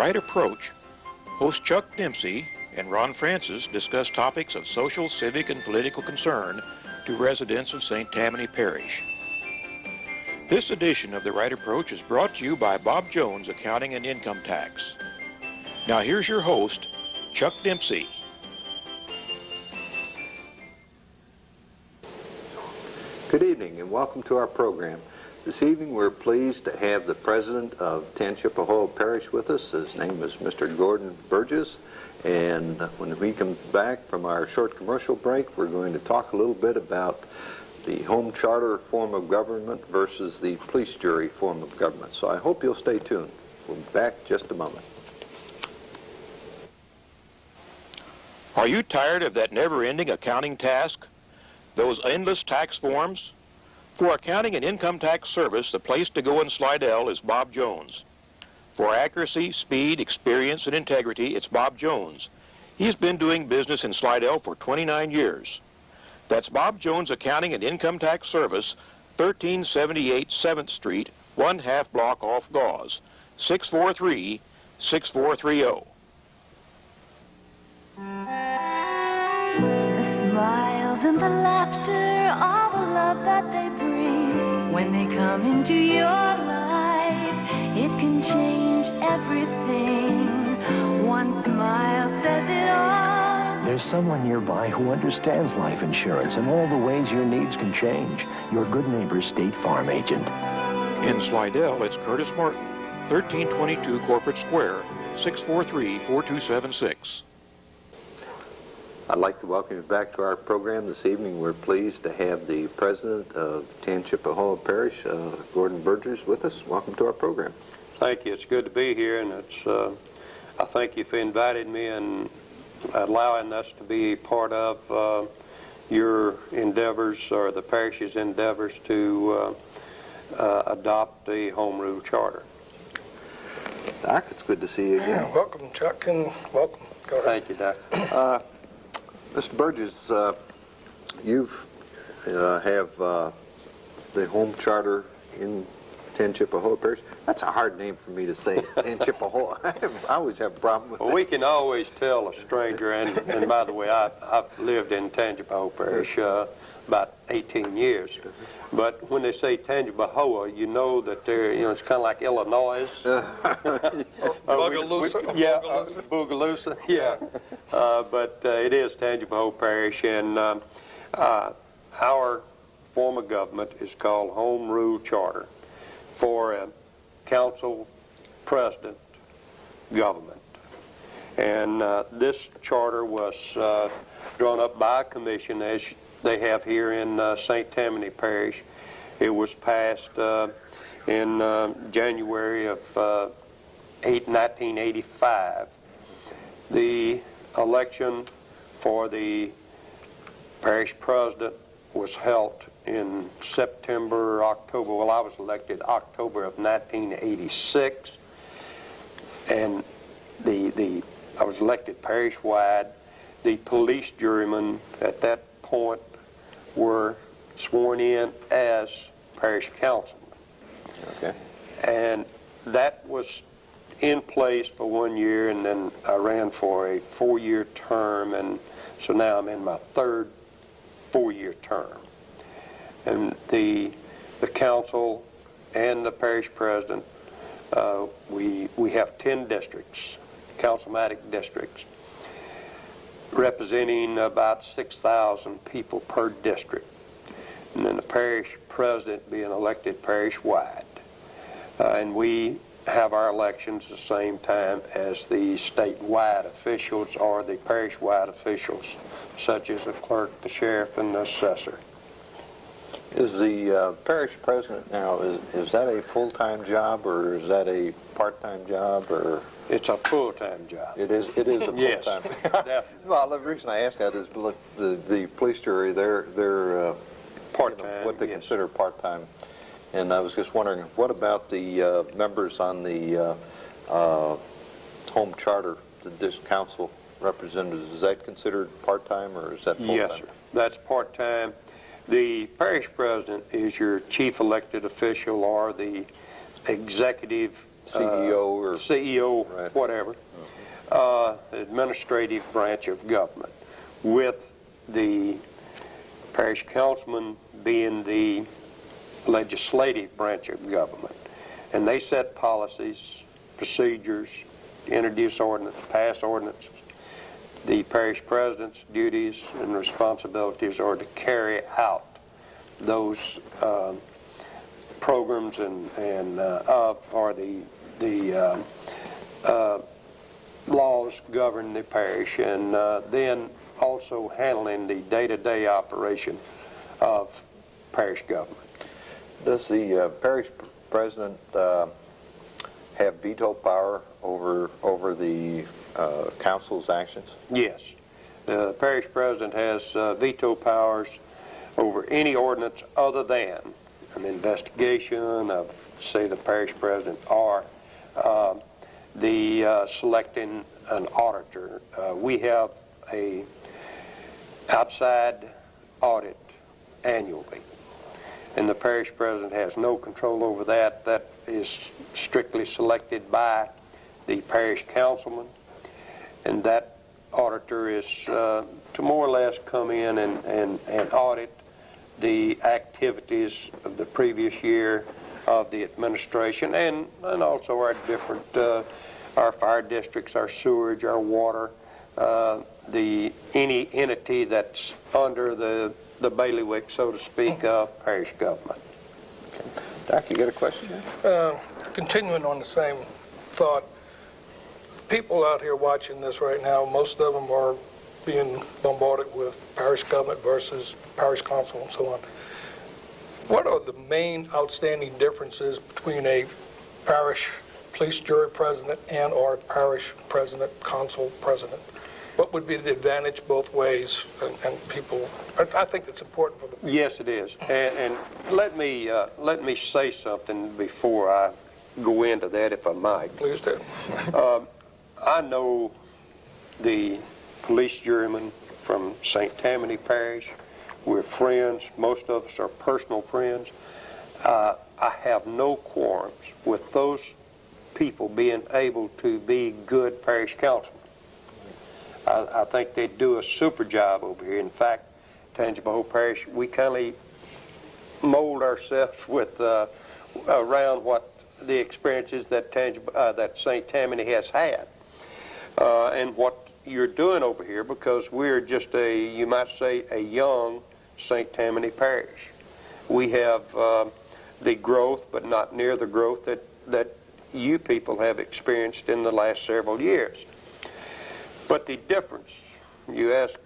Right Approach, host Chuck Dempsey and Ron Francis discuss topics of social, civic, and political concern to residents of St. Tammany Parish. This edition of The Right Approach is brought to you by Bob Jones Accounting and Income Tax. Now here's your host, Chuck Dempsey. Good evening and welcome to our program. This evening we're pleased to have the president of Tangipahoa Parish with us. His name is Mr. Gordon Burgess, and when we come back from our short commercial break, we're going to talk a little bit about the home charter form of government versus the police jury form of government. So I hope you'll stay tuned. We'll be back just a moment. Are you tired of that never-ending accounting task? Those endless tax forms? For accounting and income tax service, the place to go in Slidell is Bob Jones. For accuracy, speed, experience, and integrity, it's Bob Jones. He's been doing business in Slidell for 29 years. That's Bob Jones Accounting and Income Tax Service, 1378 7th Street, 1/2 block off Gauze, 643-6430. The smiles and the laughter, all the love that they bring, when they come into your life, it can change everything. One smile says it all. There's someone nearby who understands life insurance and all the ways your needs can change. Your good neighbor State Farm agent. In Slidell, it's Curtis Martin, 1322 Corporate Square, 643-4276. I'd like to welcome you back to our program this evening. We're pleased to have the president of Tangipahoa Parish, Gordon Burgess, with us. Welcome to our program. Thank you. It's good to be here, and it's I thank you for inviting me and allowing us to be part of your endeavors, or the parish's endeavors, to adopt the home rule charter. Doc, it's good to see you again. Yeah, welcome, Chuck, and welcome. Go ahead. Thank you, Doc. Mr. Burgess, you have the home charter in Tangipahoa Parish. That's a hard name for me to say, Tangipahoa. I always have a problem with Well, that. we can always tell a stranger, and by the way, I've lived in Tangipahoa Parish about 18 years. But when they say Tangipahoa, you know that they're, it's kind of like Illinois. Bogalusa. Yeah, Bogalusa, yeah. But it is Tangipahoa Parish, and our form of government is called Home Rule Charter for a council president government. And this charter was drawn up by a commission, as they have here in St. Tammany Parish. It was passed in January of 1985. The election for the parish president was held in September, October. Well, I was elected October of 1986, and I was elected parish-wide. The police jurymen at that point were sworn in as parish councilmen. Okay. And that was in place for 1 year, and then I ran for a 4-year term, and so now I'm in my third 4-year term. And the council and the parish president, we have 10 districts, councilmatic districts, representing about 6,000 people per district. And then the parish president being elected parish-wide. And we have our elections the same time as the statewide officials or the parish-wide officials, such as the clerk, the sheriff, and the assessor. Is the parish president now, is that a full-time job, or is that a part-time job, or? It's a full-time job. It is a full-time. Yes, definitely. Well, the reason I ask that is, look, the police jury, they're Part-time, what they yes. consider part-time. And I was just wondering, what about the members on the home charter, this council representatives? Is that considered part-time, or is that full-time? Yes, sir. That's part-time. The parish president is your chief elected official, or the executive CEO or CEO, right. whatever, administrative branch of government, with the parish councilman being the legislative branch of government. And they set policies, procedures, introduce ordinance, pass ordinances. The parish president's duties and responsibilities are to carry out those programs and laws govern the parish, and then also handling the day-to-day operation of parish government. Does the parish president have veto power over the council's actions? Yes. The parish president has veto powers over any ordinance other than an investigation of, say, the parish president, or the selecting an auditor. We have a outside audit annually, and the parish president has no control over that. That is strictly selected by the parish councilman, and that auditor is to more or less come in and audit the activities of the previous year of the administration, and also our different, our fire districts, our sewage, our water, any entity that's under the bailiwick, so to speak, of parish government. Okay. Doc, you got a question? Continuing on the same thought, people out here watching this right now, most of them are being bombarded with parish government versus parish council and so on. What are the main outstanding differences between a parish police jury president and or parish president, council president? What would be the advantage both ways? And people, I think it's important for the... Yes, it is. And let me say something before I go into that, if I might. Please do. I know the police juryman from St. Tammany Parish. We're friends. Most of us are personal friends. I have no qualms with those people being able to be good parish councilmen. I think they do a super job over here. In fact, Tangipahoa Whole Parish, we kind of mold ourselves with around what the experiences that that St. Tammany has had, and what you're doing over here, because we're just you might say, a young St. Tammany Parish. We have the growth, but not near the growth that you people have experienced in the last several years. But the difference, you ask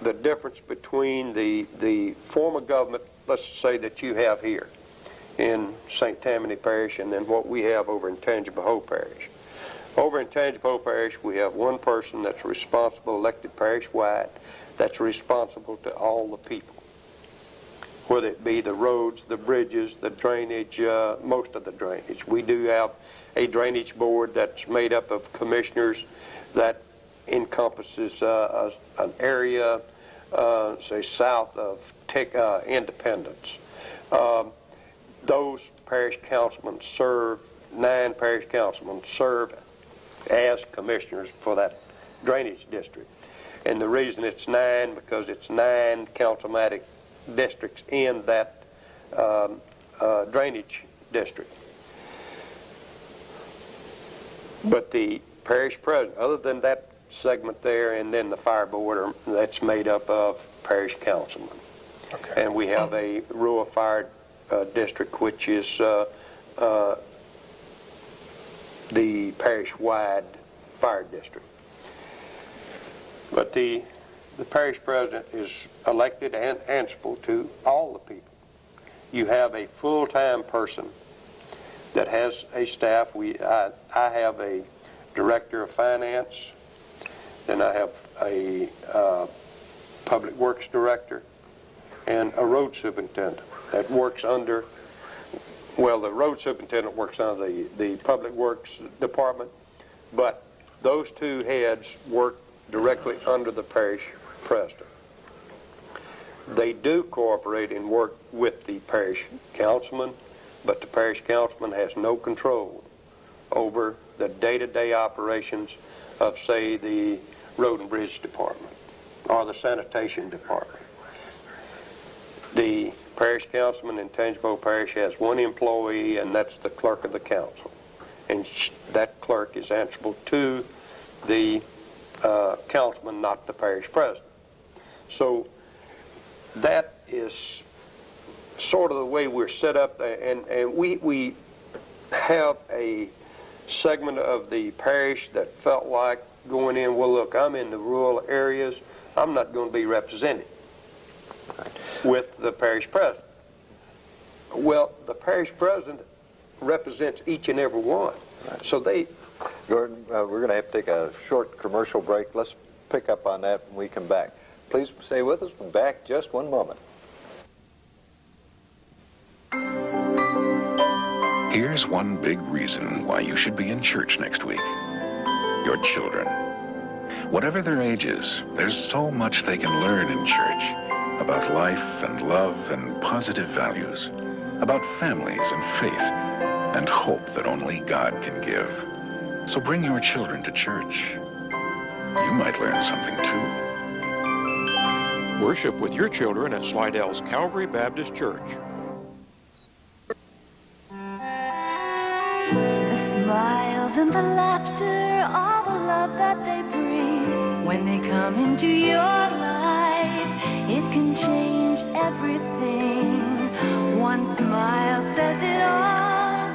the difference between the form of government, let's say, that you have here in St. Tammany Parish, and then what we have over in Tangipahoa Parish. Over in Tangipahoa Parish, we have one person that's responsible, elected parish-wide, that's responsible to all the people, whether it be the roads, the bridges, the drainage, most of the drainage. We do have a drainage board that's made up of commissioners that encompasses an area, say, south of Independence. Those parish councilmen serve, 9 parish councilmen serve as commissioners for that drainage district. And the reason it's 9, because it's 9 councilmatic districts in that drainage district. But the parish president, other than that segment there, and then the fire board, that's made up of parish councilmen. Okay. And we have a rural fire district, which is the parish-wide fire district. But the parish president is elected and answerable to all the people. You have a full-time person that has a staff. I have a director of finance, then I have a public works director, and a road superintendent that works under, well, the road superintendent works under the public works department, but those 2 heads work directly under the parish president. They do cooperate and work with the parish councilman, but the parish councilman has no control over the day-to-day operations of, say, the Road and Bridge Department or the Sanitation Department. The parish councilman in Tangipahoa Parish has one employee, and that's the clerk of the council. And that clerk is answerable to the councilman, not the parish president. So that is sort of the way we're set up, and we have a segment of the parish that felt like going in, well, look, I'm in the rural areas, I'm not going to be represented with the parish president. Well, the parish president represents each and every one. Right. So they... Gordon, we're going to have to take a short commercial break. Let's pick up on that when we come back. Please stay with us. We'll be back just one moment. Here's one big reason why you should be in church next week. Your children. Whatever their ages, there's so much they can learn in church about life and love and positive values, about families and faith and hope that only God can give. So bring your children to church. You might learn something too. Worship with your children at Slidell's Calvary Baptist Church. The smiles and the laughter, all the love that they bring. When they come into your life, it can change everything. One smile says it all.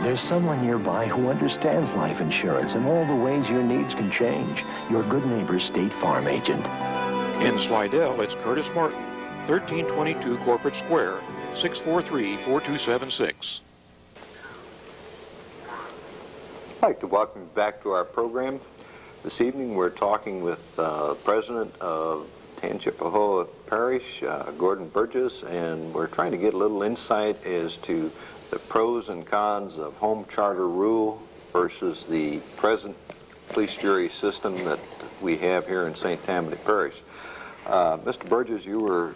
There's someone nearby who understands life insurance and all the ways your needs can change. Your good neighbor State Farm agent. In Slidell, it's Curtis Martin, 1322 Corporate Square, 643-4276. I'd like to welcome you back to our program. This evening we're talking with the president of Tangipahoa Parish, Gordon Burgess, and we're trying to get a little insight as to the pros and cons of home charter rule versus the present police jury system that we have here in St. Tammany Parish. Mr. Burgess, you were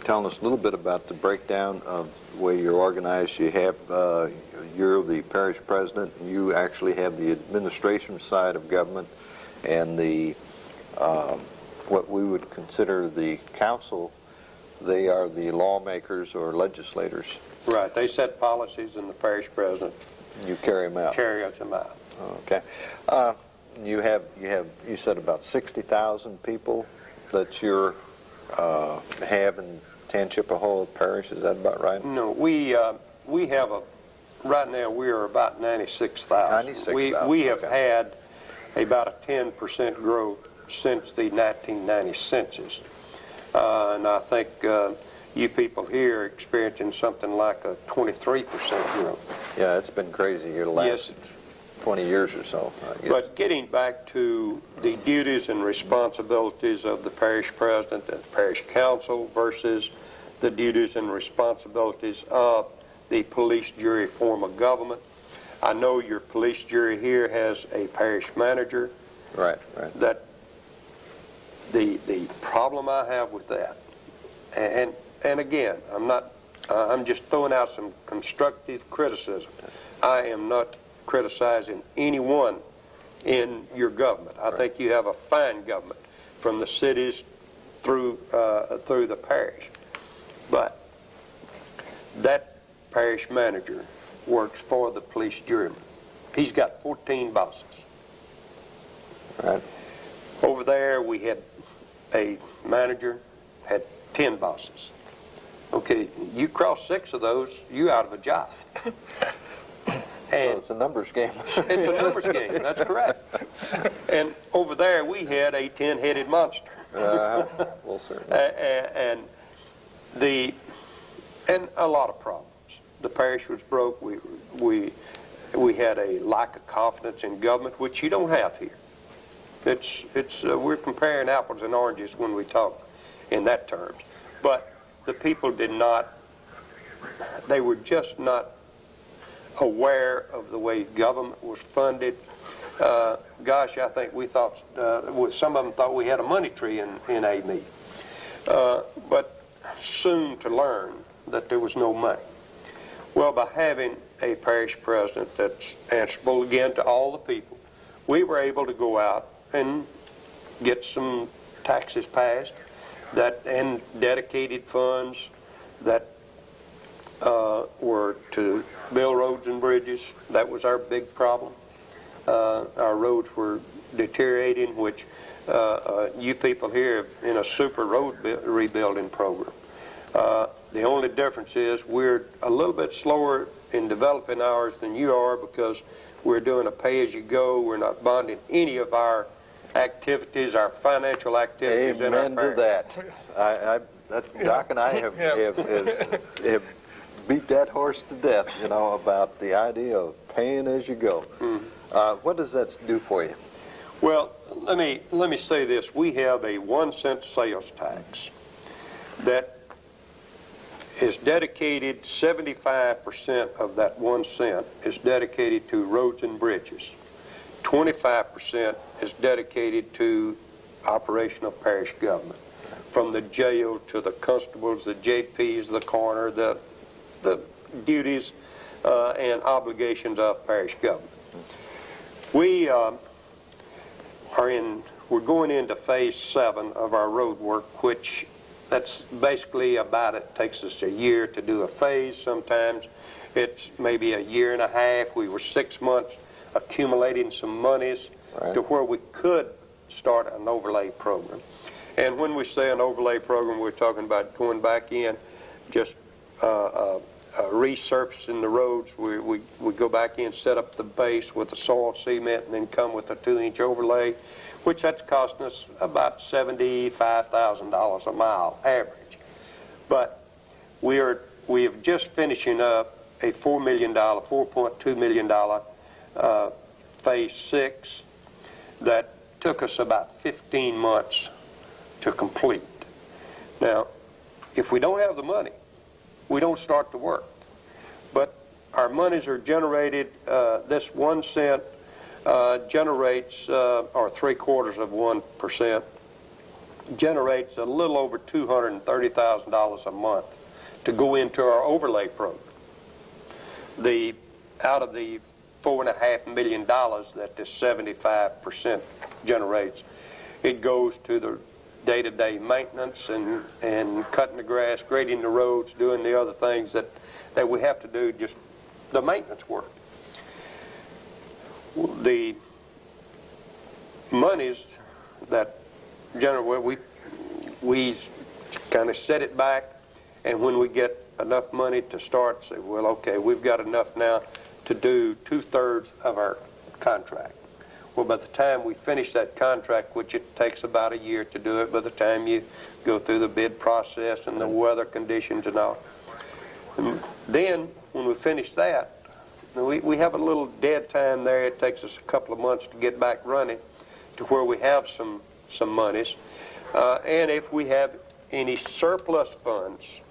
telling us a little bit about the breakdown of the way you're organized. You have, you're the parish president, and you actually have the administration side of government, and the what we would consider the council. They are the lawmakers or legislators. Right, they set policies, and the parish president You carry them out. carries them out. Okay. You said about 60,000 people that you have in Tangipahoa Parish. Is that about right? No, we have right now we are about 96,000. 96,000. We have okay. had about a 10% growth since the 1990 census, and I think you people here are experiencing something like a 23% growth. Yeah, it's been crazy here the last 20 years or so. But getting back to the duties and responsibilities of the parish president and parish council versus the duties and responsibilities of the police jury form of government, I know your police jury here has a parish manager. Right. That the problem I have with that, and again, I'm just throwing out some constructive criticism. I am not criticizing anyone in your government. I think you have a fine government from the cities through the parish. But that parish manager works for the police juryman. He's got 14 bosses. Right. Over there, we had a manager, had 10 bosses. Okay, you cross 6 of those, you out of a job. And it's a numbers game. It's a numbers game, that's correct. And over there, we had a 10-headed monster. Well, certainly. And a lot of problems. The parish was broke. We had a lack of confidence in government, which you don't have here. We're comparing apples and oranges when we talk in that terms. But the people they were just not aware of the way government was funded. Gosh, I think we thought, some of them thought we had a money tree in AME. But soon to learn that there was no money. Well, by having a parish president that's answerable again to all the people, we were able to go out and get some taxes passed and dedicated funds that were to build roads and bridges. That was our big problem. Our roads were deteriorating, which you people here have in a super road rebuilding program. The only difference is we're a little bit slower in developing ours than you are because we're doing a pay-as-you-go. We're not bonding any of our activities, our financial activities. Amen to that. Doc and I have beat that horse to death, you know, about the idea of paying as you go. What does that do for you? Well, let me say this. We have a 1-cent sales tax that is dedicated, 75% of that 1 cent is dedicated to roads and bridges. 25% is dedicated to operation of parish government, from the jail to the constables, the JPs, the coroner, the duties and obligations of parish government. We're going into phase 7 of our road work, which that's basically about it. Takes us a year to do a phase. Sometimes it's maybe a year and a half. We were 6 months accumulating some monies to where we could start an overlay program. And when we say an overlay program, we're talking about going back in, just resurfacing the roads. We go back in, set up the base with the soil cement, and then come with a 2-inch overlay, which that's costing us about $75,000 a mile average. But we are just finishing up a $4.2 million phase 6 that took us about 15 months to complete. Now, if we don't have the money, we don't start the work. But our monies are generated, this 1 cent generates, or 0.75%, generates a little over $230,000 a month to go into our overlay program. Out of the $4.5 million that this 75% generates, it goes to the day-to-day maintenance and cutting the grass, grading the roads, doing the other things that we have to do, just the maintenance work. The monies that generate, we kind of set it back, and when we get enough money to start, say, well, okay, we've got enough now to do 2/3 of our contract. Well, by the time we finish that contract, which it takes about a year to do it, by the time you go through the bid process and the weather conditions and all, and then when we finish that, we have a little dead time there. It takes us a couple of months to get back running to where we have some monies. And if we have any surplus funds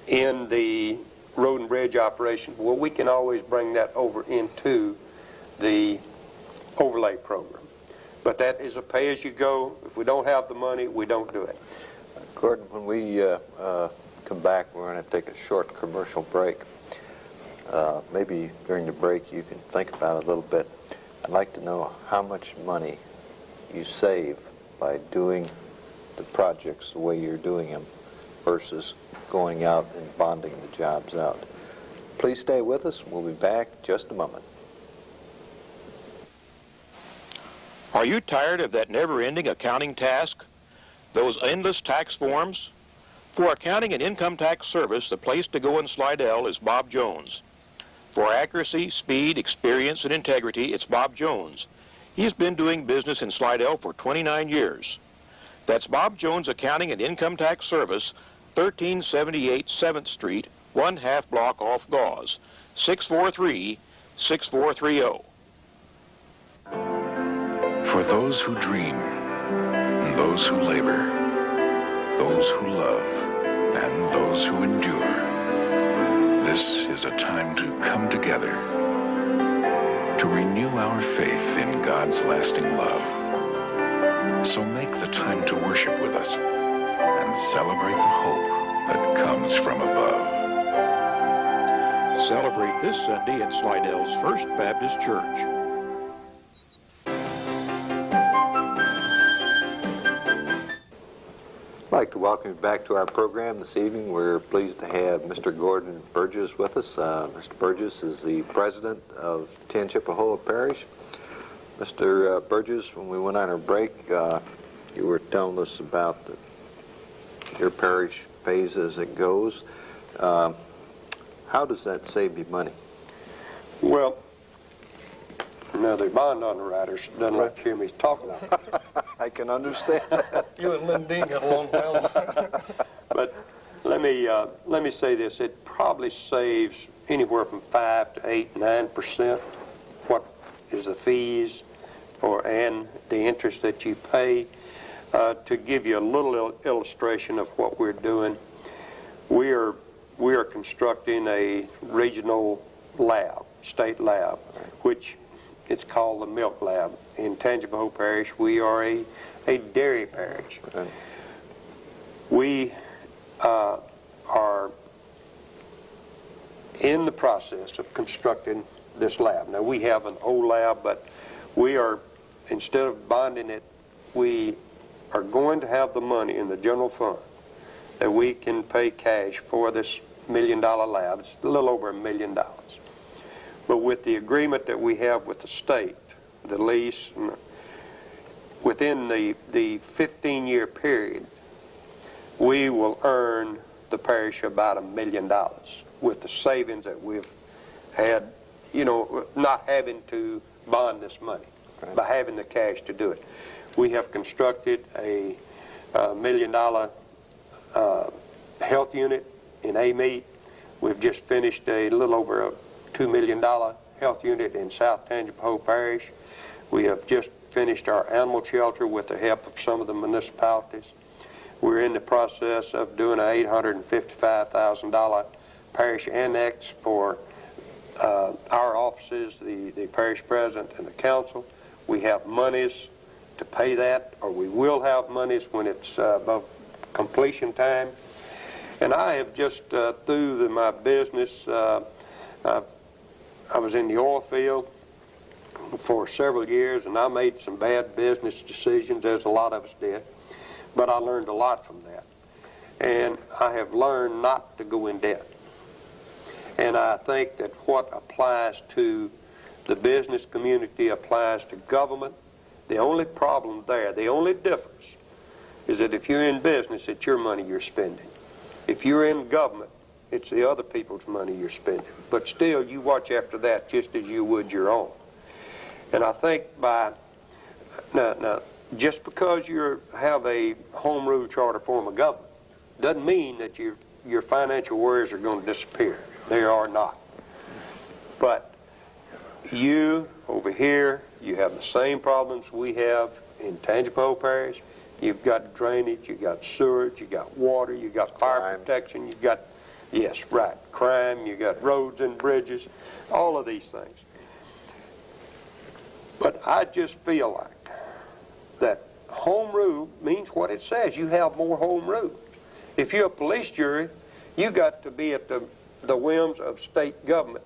in the road and bridge operation, well, we can always bring that over into the overlay program. But that is a pay-as-you-go. If we don't have the money, we don't do it. Gordon, when we come back, we're going to take a short commercial break. Maybe during the break you can think about it a little bit. I'd like to know how much money you save by doing the projects the way you're doing them versus going out and bonding the jobs out. Please stay with us. We'll be back in just a moment. Are you tired of that never-ending accounting task? Those endless tax forms? For accounting and income tax service, the place to go in Slidell is Bob Jones. For accuracy, speed, experience, and integrity, it's Bob Jones. He's been doing business in Slidell for 29 years. That's Bob Jones Accounting and Income Tax Service, 1378 7th Street, 1/2 block off Gauze, 643-6430. For those who dream, those who labor, those who love, and those who endure, this is a time to come together, to renew our faith in God's lasting love. So make the time to worship with us and celebrate the hope that comes from above. celebrate this Sunday in Slidell's First Baptist Church. I'd like to welcome you back to our program this evening. We're pleased to have Mr. Gordon Burgess with us. Mr. Burgess is the president of 10 Chippewa Parish. Mr. Burgess, when we went on our break, you were telling us about your parish pays as it goes. How does that save you money? Well, now the bond underwriters doesn't like to hear me talk about it. I can understand that. You and Lynn Dean got along well. But let me say this: it probably saves anywhere from 5 to 8, 9%. What is the fees for and the interest that you pay? To give you a little illustration of what we're doing, we are constructing a regional lab, state lab, which it's called the Milk Lab. In Tangipahoa Parish, we are a dairy parish. Okay. We are in the process of constructing this lab. Now, we have an old lab, but we are, instead of bonding it, we are going to have the money in the general fund that we can pay cash for this $1 million lab. It's a little over $1 million. But with the agreement that we have with the state, the lease, within the 15-year period, we will earn the parish about $1 million with the savings that we've had, you know, not having to bond this money, by having the cash to do it. We have constructed a $1 million health unit in Amite. We've just finished a little over a $2 million health unit in South Tangipahoa Parish. We have just finished our animal shelter with the help of some of the municipalities. We're in the process of doing an $855,000 parish annex for our offices, the parish president and the council. We have monies to pay that, or we will have monies when it's above completion time. And I have just, through my business, I was in the oil field for several years, and I made some bad business decisions, as a lot of us did, but I learned a lot from that. And I have learned not to go in debt. And I think that what applies to the business community applies to government. The only problem there, the only difference, is that if you're in business, it's your money you're spending. If you're in government, it's the other people's money you're spending. But still, you watch after that just as you would your own. And I think now, just because you have a home rule charter form of government doesn't mean that your financial worries are going to disappear. They are not. But you, over here, you have the same problems we have in Tangipahoa Parish. You've got drainage, you've got sewage, you've got water, you've got fire protection, you've got, yes, right, crime, you've got roads and bridges, all of these things. But I just feel like that home rule means what it says. You have more home rule. If you're a police jury, you got to be at the whims of state government,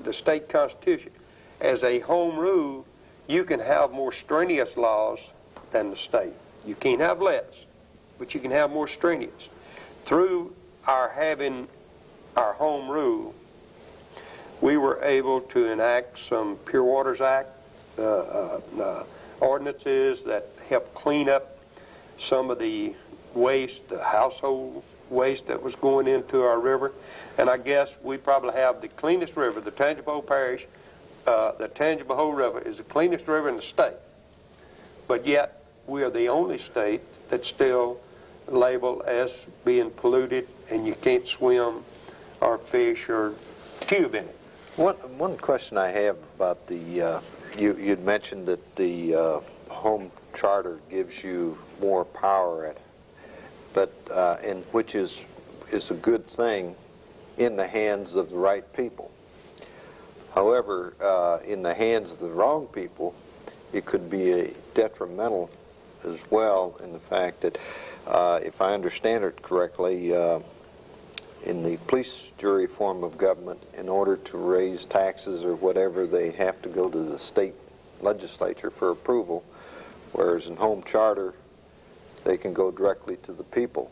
the state constitution. As a home rule, you can have more strenuous laws than the state. You can't have less, but you can have more strenuous. Through our having our home rule, we were able to enact some Pure Waters Act ordinances that help clean up some of the waste, the household waste that was going into our river. And I guess we probably have the cleanest river. The Tangipahoa Parish, the Tangipahoa River is the cleanest river in the state. But yet, we are the only state that's still labeled as being polluted, and you can't swim or fish or tube in it. One question I have about the, you'd mentioned that the home charter gives you more power at it, but and which is a good thing in the hands of the right people. However, in the hands of the wrong people, it could be detrimental as well, in the fact that, if I understand it correctly, in the police jury form of government, in order to raise taxes or whatever, they have to go to the state legislature for approval, whereas in home charter, they can go directly to the people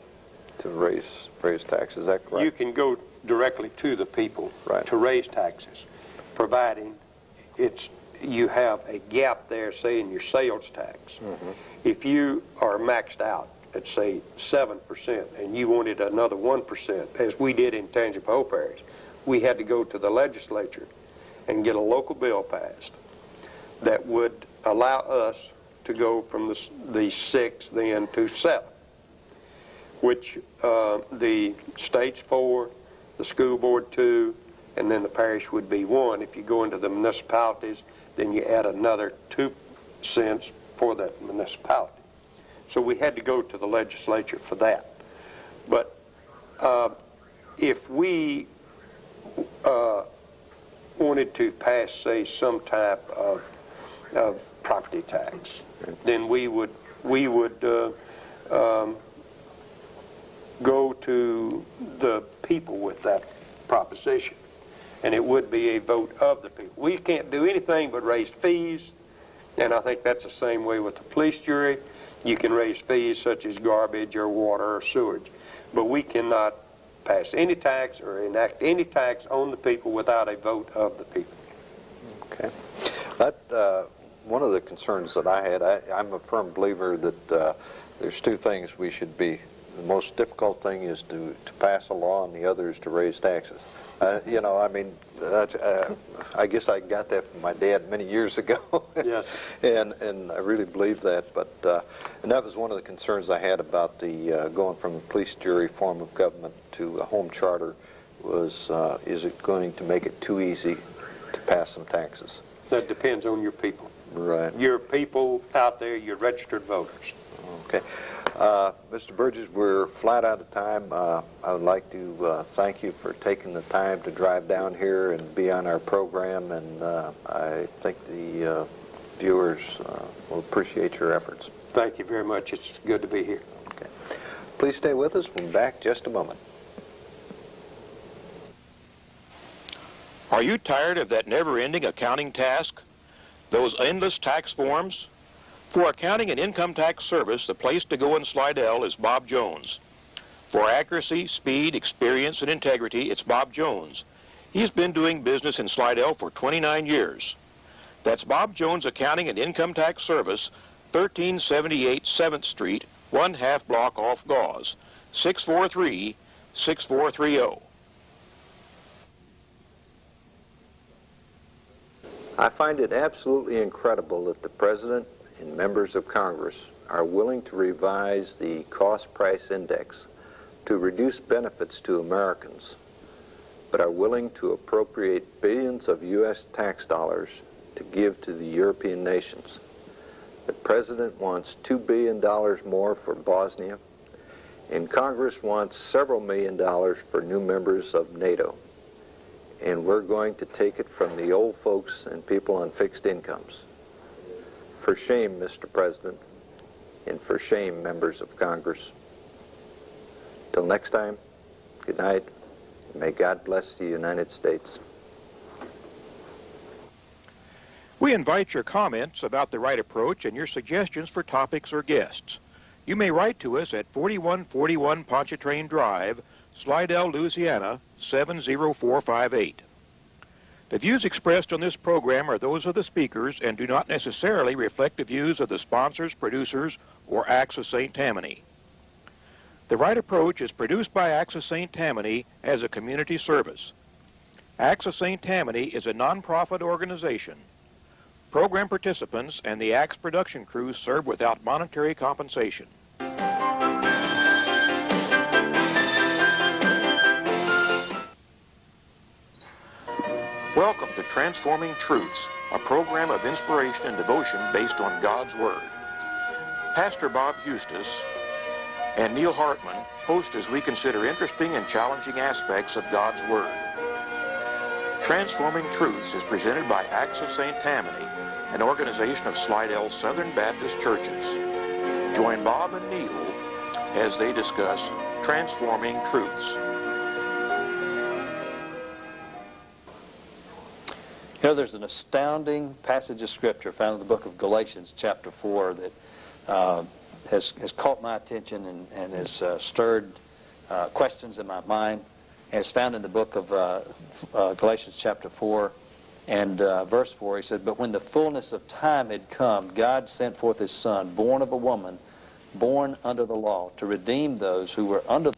to raise taxes. Is that correct? You can go directly to the people Right. to raise taxes, providing you have a gap there, say, in your sales tax. If you are maxed out at, say, 7%, and you wanted another 1%, as we did in Tangipahoa Parish, we had to go to the legislature and get a local bill passed that would allow us to go from the 6 then to 7, which the state's 4, the school board 2, and then the parish would be 1. If you go into the municipalities, then you add another 2 cents for that municipality. So we had to go to the legislature for that. But if we wanted to pass, say, some type of property tax, then we would go to the people with that proposition, and it would be a vote of the people. We can't do anything but raise fees, and I think that's the same way with the police jury. You can raise fees such as garbage or water or sewage, but we cannot pass any tax or enact any tax on the people without a vote of the people. Okay. One of the concerns that I had, I'm a firm believer that there's 2 things we should be. The most difficult thing is to pass a law, and the other is to raise taxes. You know, I mean, I guess I got that from my dad many years ago. Yes. and I really believe that. But and that was one of the concerns I had about the going from the police jury form of government to a home charter was, is it going to make it too easy to pass some taxes? That depends on your people. Right. Your people out there, your registered voters. Okay. Mr. Burgess, we're flat out of time. I would like to thank you for taking the time to drive down here and be on our program, and I think the viewers will appreciate your efforts. Thank you very much. It's good to be here. Okay. Please stay with us. We'll be back just a moment. Are you tired of that never-ending accounting task? Those endless tax forms? For accounting and income tax service, the place to go in Slidell is Bob Jones. For accuracy, speed, experience, and integrity, it's Bob Jones. He's been doing business in Slidell for 29 years. That's Bob Jones Accounting and Income Tax Service, 1378 7th Street, 1/2 block off Gauze, 643-6430. I find it absolutely incredible that the President and members of Congress are willing to revise the cost-price index to reduce benefits to Americans, but are willing to appropriate billions of U.S. tax dollars to give to the European nations. The President wants $2 billion more for Bosnia, and Congress wants several $1 million for new members of NATO. And we're going to take it from the old folks and people on fixed incomes. For shame, Mr. President, and for shame, members of Congress. Till next time, good night. May God bless the United States. We invite your comments about the right approach and your suggestions for topics or guests. You may write to us at 4141 Pontchartrain Drive, Slidell, Louisiana, 70458. The views expressed on this program are those of the speakers and do not necessarily reflect the views of the sponsors, producers, or Acts of St. Tammany. The Right Approach is produced by Acts of St. Tammany as a community service. Acts of St. Tammany is a nonprofit organization. Program participants and the Acts production crew serve without monetary compensation. Welcome to Transforming Truths, a program of inspiration and devotion based on God's Word. Pastor Bob Eustace and Neil Hartman host as we consider interesting and challenging aspects of God's Word. Transforming Truths is presented by Acts of St. Tammany, an organization of Slidell Southern Baptist churches. Join Bob and Neil as they discuss Transforming Truths. You know, there's an astounding passage of Scripture found in the book of Galatians chapter 4 that has caught my attention and has stirred questions in my mind. And it's found in the book of Galatians chapter 4 and verse 4. He said, "But when the fullness of time had come, God sent forth His Son, born of a woman, born under the law, to redeem those who were under